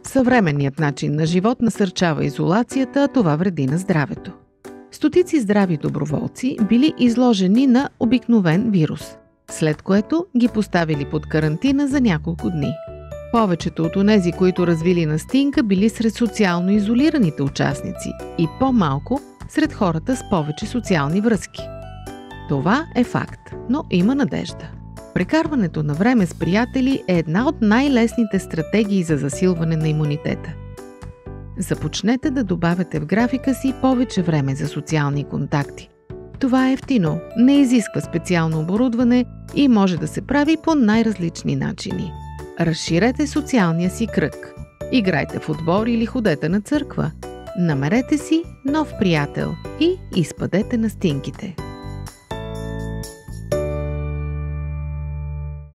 Съвременният начин на живот насърчава изолацията, а това вреди на здравето. Стотици здрави доброволци били изложени на обикновен вирус, след което ги поставили под карантина за няколко дни. Повечето от онези, които развили настинка, били сред социално изолираните участници и по-малко сред хората с повече социални връзки. Това е факт, но има надежда. Прекарването на време с приятели е една от най-лесните стратегии за засилване на имунитета. Започнете да добавяте в графика си повече време за социални контакти. Това е евтино, не изисква специално оборудване и може да се прави по най-различни начини. Разширете социалния си кръг. Играйте в футбол или ходете на църква. Намерете си нов приятел и изпадете настинките.